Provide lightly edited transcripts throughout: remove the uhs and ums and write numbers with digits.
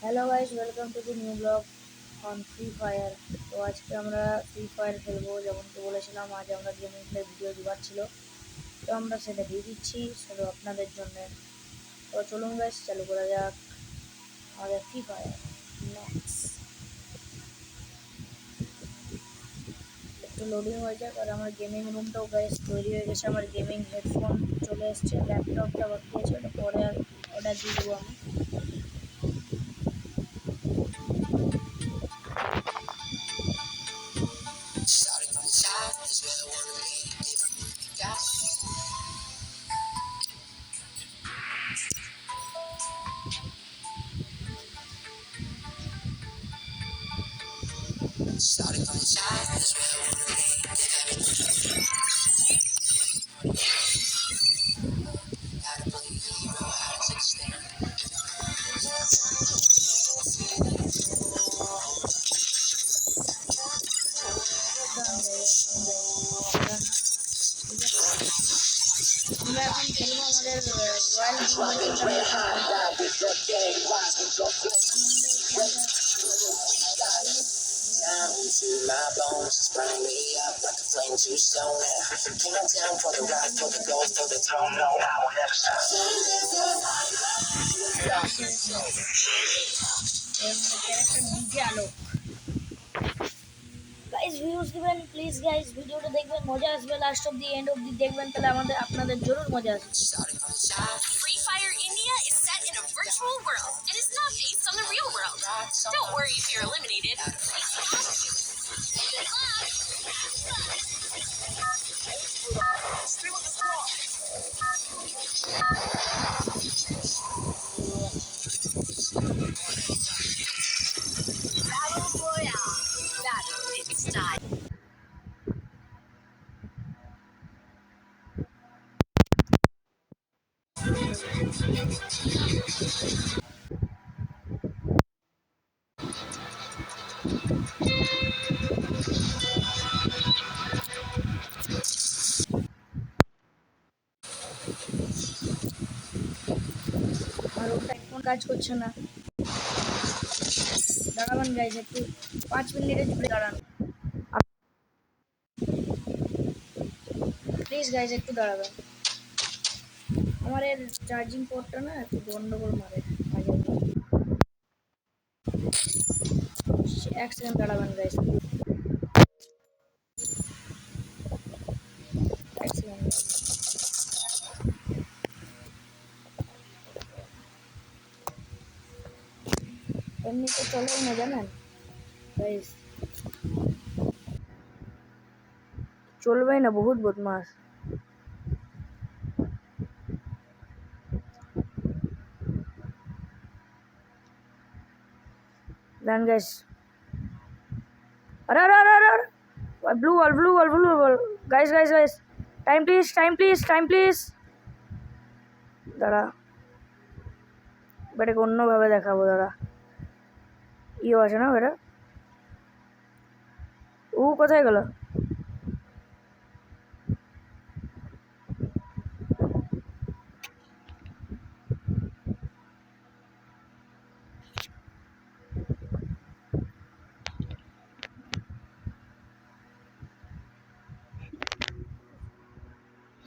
Hello guys, welcome to the new blog on free fire. তো আজকে আমরা free fire খেলবো। যেমনটি বলেছিলাম, আজ আমরা গেমিং প্লে ভিডিও দেওয়ার ছিল, তো আমরা সেটা দিয়ে দিচ্ছি শুধু আপনাদের জন্য। তো চলুন গাইস, চালু করা যাক আমাদের ফ্রি ফায়ার ম্যাক্স। একটু লোডিং হয়ে যাক। আর আমার গেমিং রুমটাও গাইস তৈরি হয়ে গেছে। আমার গেমিং হেডফোন চলে এসছে, ল্যাপটপটা বাকি আছে, ওটা পরে আর অর্ডার দিয়ে দেবো আমি। Starting from the top is where I wanna be. How to play a hero, how to take a stand. আমরা এখন খেলবো আমাদের royal down to my bones, burn me up like a flame to stone. Came down for the ride, for the gold, for the throne. No, I will never stop. Guys views দিবেন please guys, ভিডিওটা দেখবেন, মজা আসবে। Last of the end of the দেখবেন, তাহলে আপনাদের জরুর মজা আসবে। Free Fire India is set in a virtual world and is not based on the real world. Don't worry if you're eliminated. Good luck. Stay with the squad. Battle Royale. Battle in style. আর ওটা এখন কাজ করছে না। দাঁড়াবেন guys, একটু 5 মিনিটের জন্য দাঁড়ান প্লিজ গাইজ, একটু দাঁড়াবেন। আমার এর চার্জিং পোর্টটা না একটু গন্ডগোল মারে মাঝে মাঝে। 1 সেকেন্ড দাঁড়াবেন গাইজ, 1 সেকেন্ড। এমনি তো চলেও না জানেন গাইজ, চলবেই না, বহুত বদমাস। Then guys, अरे blue wall, guys, time please, দাঁড়া, বেটাকে অন্যভাবে দেখাবো, দাঁড়া। ইও আছে না বেটা, ও কোথায় গেল?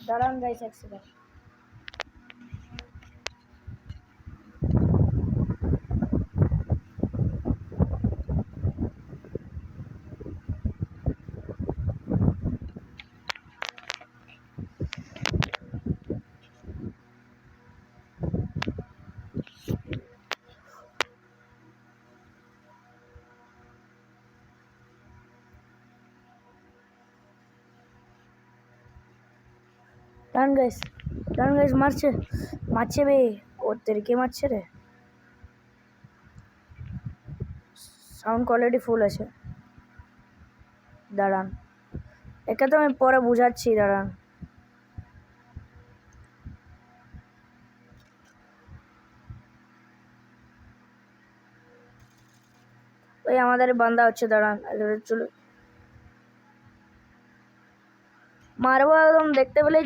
দাঁড়ান গাইস, 1 সেকেন্ড। ডান গাইস, মারছে বে, ওর তেরকে মারছে রে। সাউন্ড কোয়ালিটি ফুল আছে। দাঁড়ান, একে তো আমি পরে বুঝাচ্ছি, দাঁড়ান। ওই আমাদের বান্দা হচ্ছে, দাঁড়ান, চলো মারবো একদম। দেখতে পেলে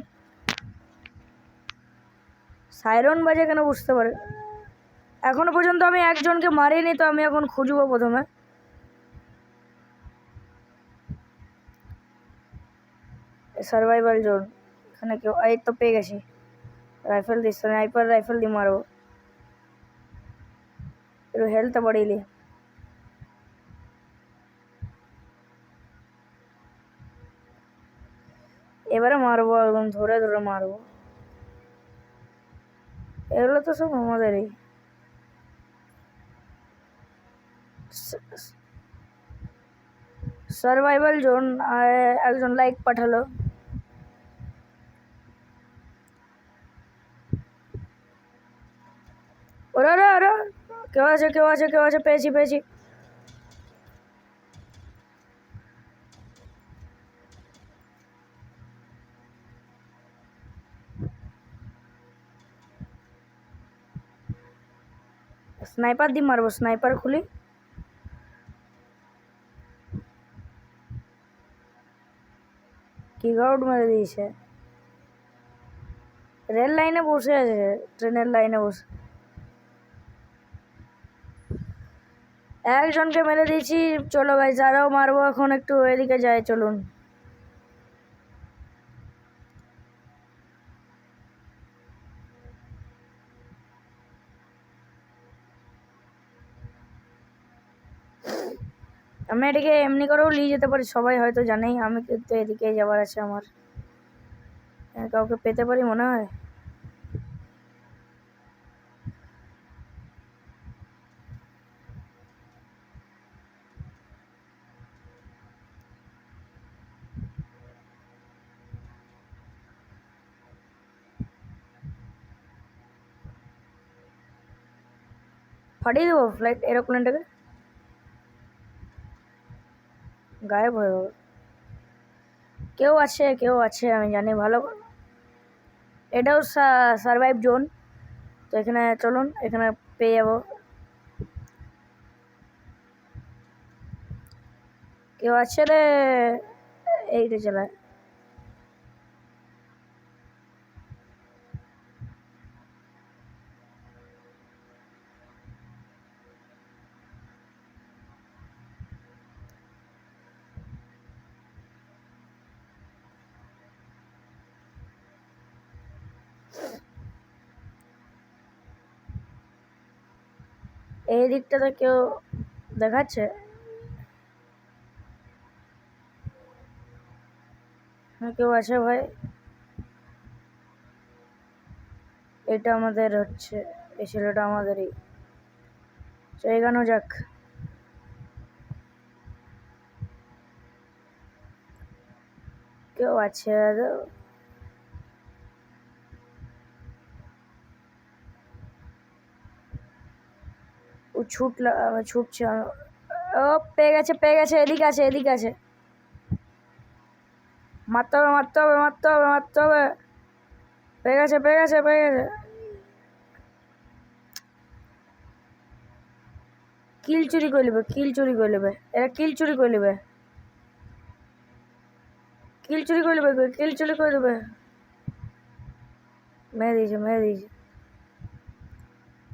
সাইরন বাজে কেন বুঝতে পারে। এখনো পর্যন্ত আমি একজনকে মারিনি, তো আমি এখন খুঁজবো প্রথমে। সার্ভাইভাল জোন, এখানে কেউ? এই তো পেয়ে গেছি। রাইফেল দিস, স্নাইপার রাইফেল দিয়ে মারবো। একটু হেলথ বাড়িয়ে লি। এবারে মারবো, একদম ধরে ধরে মারবো। এগুলো তো সব আমাদেরই। সার্ভাইভাল জোন, একজন লাইক পাঠালো। ওরা ওরা ওরা কেউ আছে, কেউ আছে, কেউ আছে, পেয়েছি পেয়েছি। স্নাইপার দিয়ে মারবো, স্নাইপার খুলি। কিক আউট মেরে দিয়েছে। রেল লাইনে বসে আছে, ট্রেনের লাইনে বসে। একজনকে মেরে দিয়েছি। চলো গাইস, আরও মারবো এখন, একটু এদিকে যাই, চলুন। আমি এটাকে এমনি করেও নিয়ে যেতে পারি, সবাই হয়তো জানেই। আমি কিন্তু এদিকে যাবার আছে আমার। কাউকে পেতে পারি মনে হয়। ফাটিয়ে দেবো ফ্লাইট এরোপ্লেনটাকে, গায়েব হয়ে যাবে। কেউ আছে, কেউ আছে, আমি জানি ভালো। এটাও সার্ভাইভ জোন, তো এখানে চলুন, এখানে পেয়ে যাবো। কেউ আছে রে, এইটা চালায়। এই দিকটাতে কেউ দেখাচ্ছে? হ্যাঁ, কেউ আছে ভাই। এটা আমাদের হচ্ছে, এই ছেলেটা আমাদেরই। তো এগানো যাক। কেউ আছে? ও ছুটছে। ও পেয়ে গেছে, পেয়ে গেছে, এদিকে আছে, এদিকে আছে। মারতে হবে, মারতে হবে, মারতে হবে, মারতে হবে। পেয়ে গেছে, পেয়ে গেছে, পেয়ে গেছে। কিল চুরি করে নেবে, কিল চুরি করে নেবে, এরা কিল চুরি করে নেবে, কিল চুরি করে নেবে, কিল চুরি করে নেবে। মেরে দিয়েছে, মেরে দিয়েছে।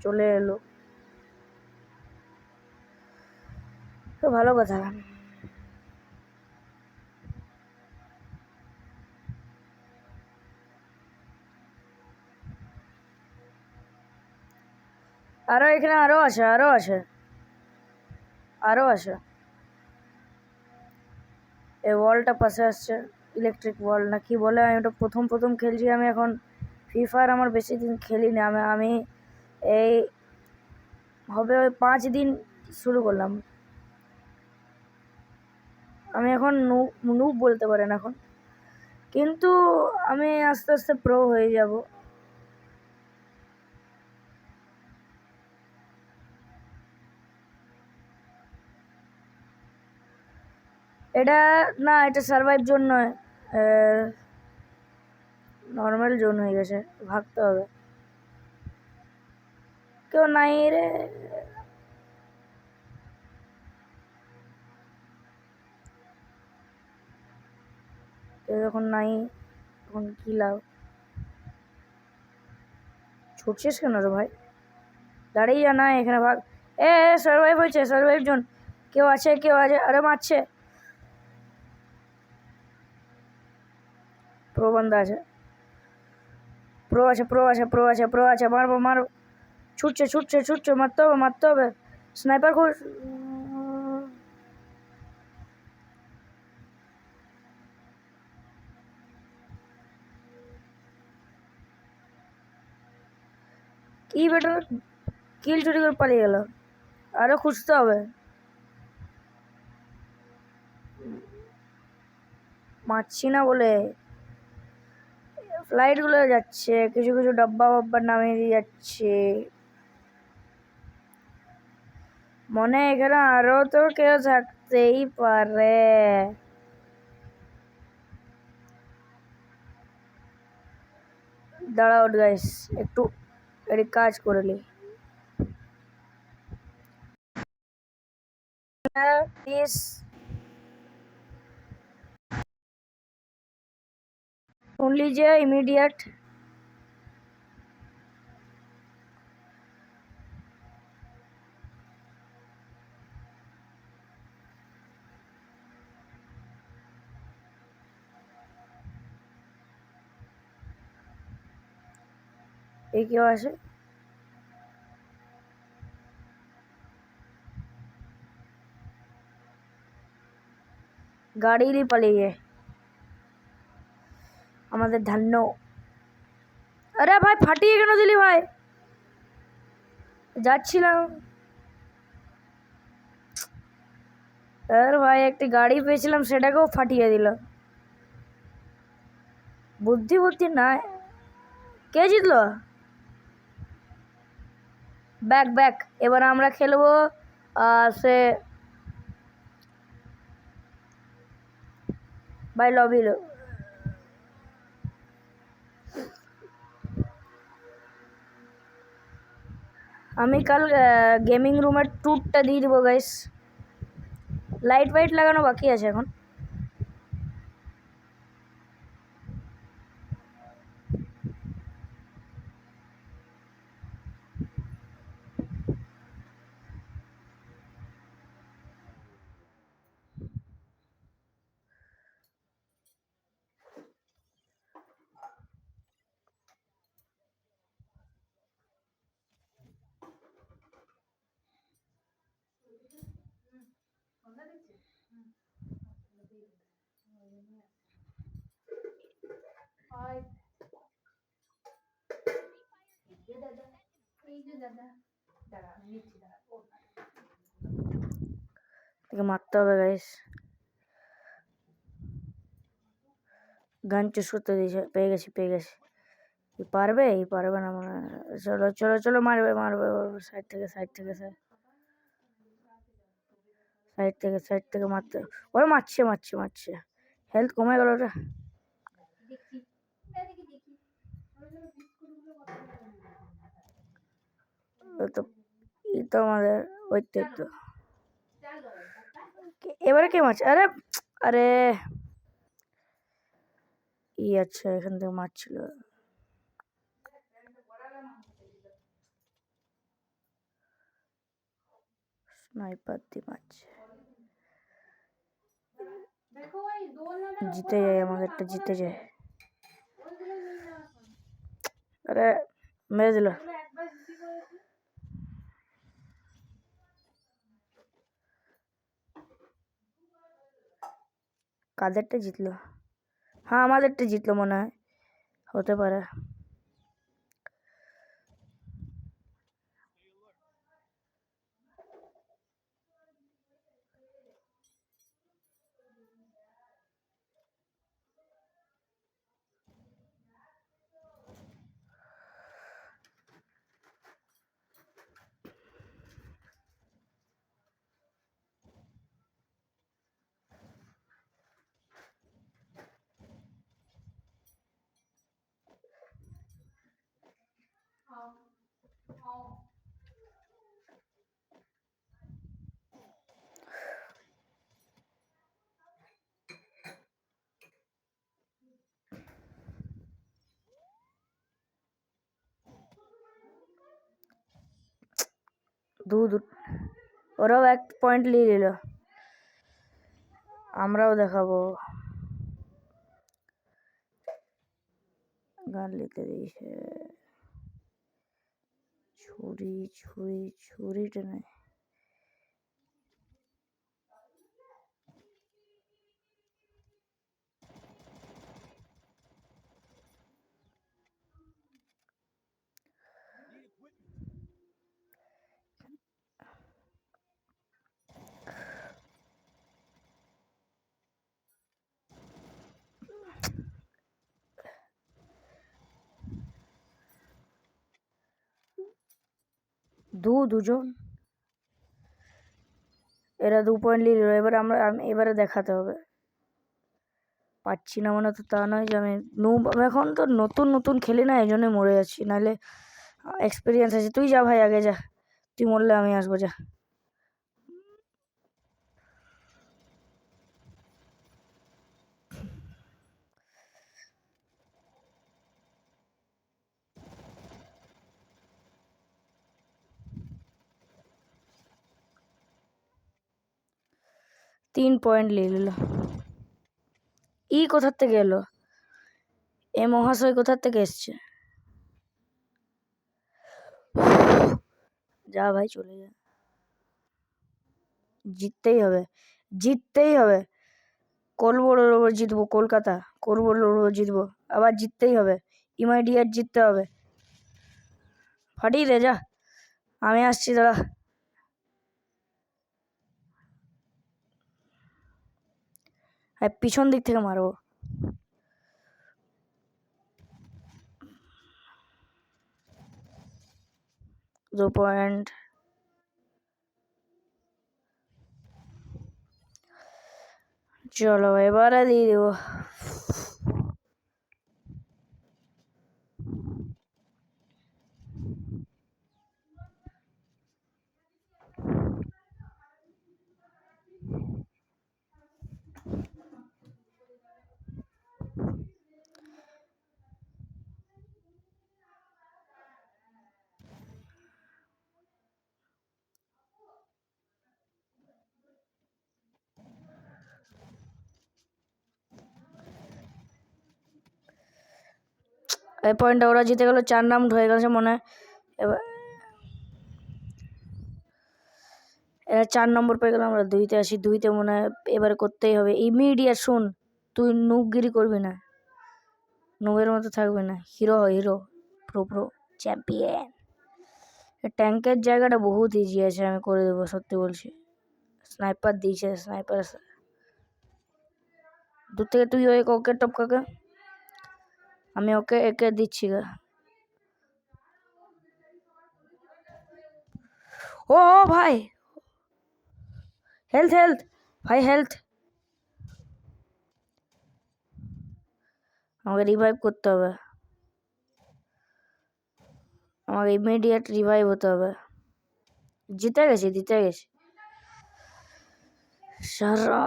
চলে এলো, তো ভালো কথা। আরো এখানে আরো আছে, আরো আছে, আরো আছে। এই ওয়ালটা পাশে আসছে, ইলেকট্রিক ওয়াল না কি বলে। আমি ওটা প্রথম প্রথম খেলছি আমি এখন। ফ্রি ফায়ার আমার বেশি দিন খেলি না আমি এই হবে ওই 5 দিন শুরু করলাম। আমি এখন নুব বলতে পারেন এখন, কিন্তু আমি আস্তে আস্তে প্রো হয়ে যাব। এটা না, এটা সার্ভাইভ জোন নয়, নর্মাল জোন হয়ে গেছে, ভাগতে হবে। কেউ নাই রে, কেউ যখন নাই তখন কী লাভ? ছুটছিস কেন রে ভাই? দাঁড়িয়ে যা না এখানে ভাগ। এ সার্ভাইভ হয়েছে, সার্ভাইভ জোন। কেউ আছে, কেউ আছে, আরে মারছে। প্রো বান্দা আছে, প্রো আছে, প্রো আছে, প্রো আছে, প্রো আছে, মারবো মারবো। ছুটছে ছুটছে ছুটছে, মারতে হবে মারতে হবে। স্নাইপার খুব কি বেটার কিল চুরি করে পালিয়ে গেল। আরো খুঁজতে হবে, মারছি না বলে। ফ্লাইট গুলো যাচ্ছে, কিছু কিছু ডাব্বা বাব্বা নামিয়ে দিয়ে যাচ্ছে। মনে হয় এখানে আরো তো কেউ থাকতেই পারে। দাঁড়াও গাইস, একটু এটি কাজ করে নি। প্লিজ শুন लीजिए ইমিডিয়েট। এই কেউ আসে, গাড়ি নিয়ে পালিয়ে আমাদের ধান্য। আরে ভাই ফাটিয়ে কেন দিলি ভাই? যাচ্ছিলাম। আর ভাই একটি গাড়ি পেয়েছিলাম, সেটাকেও ফাটিয়ে দিল। বুদ্ধি বুদ্ধি নাই। কে জিতলো? Back back. এবার আমরা খেলবো সে ভাই লবি লো। আমি কাল গেমিং রুমের ট্যুরটা দিয়ে দেবো গাইস। লাইট ফাইট লাগানো বাকি আছে এখন। মারতে হবে গাইস। গান চুজ করতে দিয়েছে, পেয়ে গেছি পেয়ে গেছি। পারবে এই পারবে না মনে হয়। চলো চলো চলো, মারবে মারবে। সাইড থেকে সাইড থেকে সাইড থেকে সাইড থেকে মারতে। ওরা মারছে মারছে মারছে, হেলথ কমে গেল ওটা। তো এই তো আমাদের ওই তো। এবারে কে মারছে? আরে আরে আচ্ছা, এখান থেকে মারছিল। স্নাইপার দিয়ে মারছে। জিতে যায় আমাদেরটা, জিতে যায়। আরে মেরে দিল। কাদেরটা জিতলো? হ্যাঁ আমাদেরটা জিতলো মনে হয়, হতে পারে। ওরাও 1 পয়েন্ট নিয়ে নিল, আমরাও দেখাবো। গান লিখতে দিয়েছে, ছুরিটা নেই। দুজন এরা 2 পয়েন্ট নিয়ে নিল। এবারে দেখাতে হবে। পাচ্ছি না মানে তো তা নয় যে আমি এখন তো নতুন খেলি না, এই জন্যই মরে যাচ্ছি, নাহলে এক্সপিরিয়েন্স আছে। তুই যা ভাই, আগে যা, তুই মরলে আমি আসবো, যা। তিন পয়েন্ট নিয়ে নিল। কোথার থেকে এলো? এ মহাশয় কোথার থেকে এসছে? যা ভাই, চলে যা। জিততেই হবে। কোলবোর্ডের ওপর জিতবো, কলকাতা কোলবোর্ডের ওপর জিতবো, আবার জিততেই হবে। ইমাইডিয়েট জিততে হবে। ফাটিয়ে দে, যা, আমি আসছি, দাঁড়া। পিছন দিক থেকে মারবো। दो पॉइंट। चलो এবারে দিয়ে দেবো। এই পয়েন্টটা ওরা জিতে গেল, 4 রাউন্ড হয়ে গেছে মনে হয়। এবার এরা 4 নম্বর পেয়ে গেল, আমরা 2-তে আসি। 2-তে মনে হয় এবারে করতেই হবে ইমিডিয়েট। শুন, তুই নুবগিরি করবি না, নুবের মতো থাকবি না, হিরো হয়, হিরো, প্রো চ্যাম্পিয়ন। ট্যাঙ্কের জায়গাটা বহুত ইজি আছে, আমি করে দেবো, সত্যি বলছি। স্নাইপার দিয়েছে, স্নাইপার দূর থেকে। তুই ওকে টপকাকে, আমি ওকে একে দিচ্ছি গা। ও ভাই, হেলথ ভাই, হেলথ। আমাকে রিভাইভ করতে হবে, আমাকে ইমিডিয়েট রিভাইভ হতে হবে। জিতে গেছি। সারা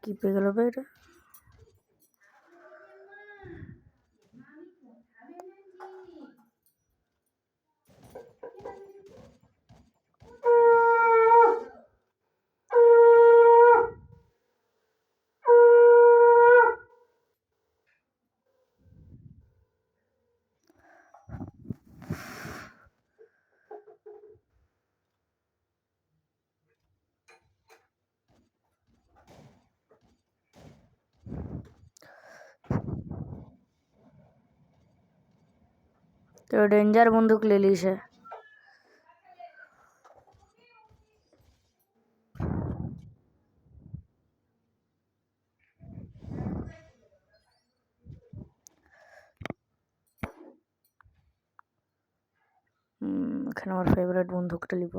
কি পেয়ে গেল ভাই এটা? तो डेंजर बंदूक ले ली से। এখানে আমার ফেভারিট বন্দুকটা নিব।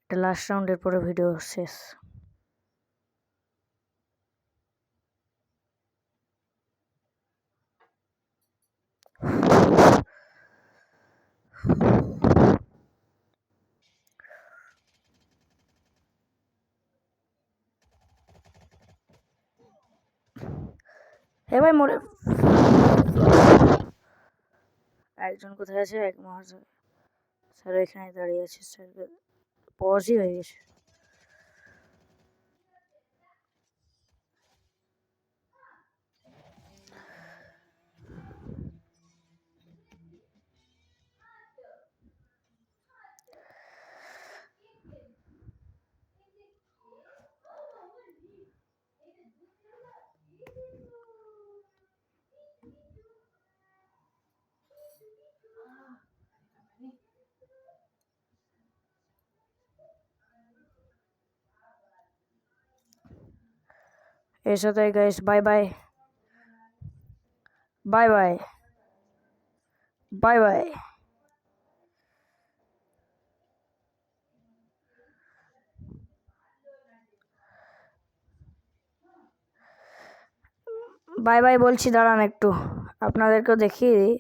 এটা লাস্ট রাউন্ডের পরে ভিডিও শেষ। হে ভাই মরে একজন কোথায় আছে? এক মহাশয় স্যার এখানে দাঁড়িয়ে আছে, স্যারকে পজই হয়ে গেছে। এর সাথে guys bye bye bye bye bye bye bye bye বলছি, দাঁড়ান একটু আপনাদেরকেও দেখিয়ে দিই।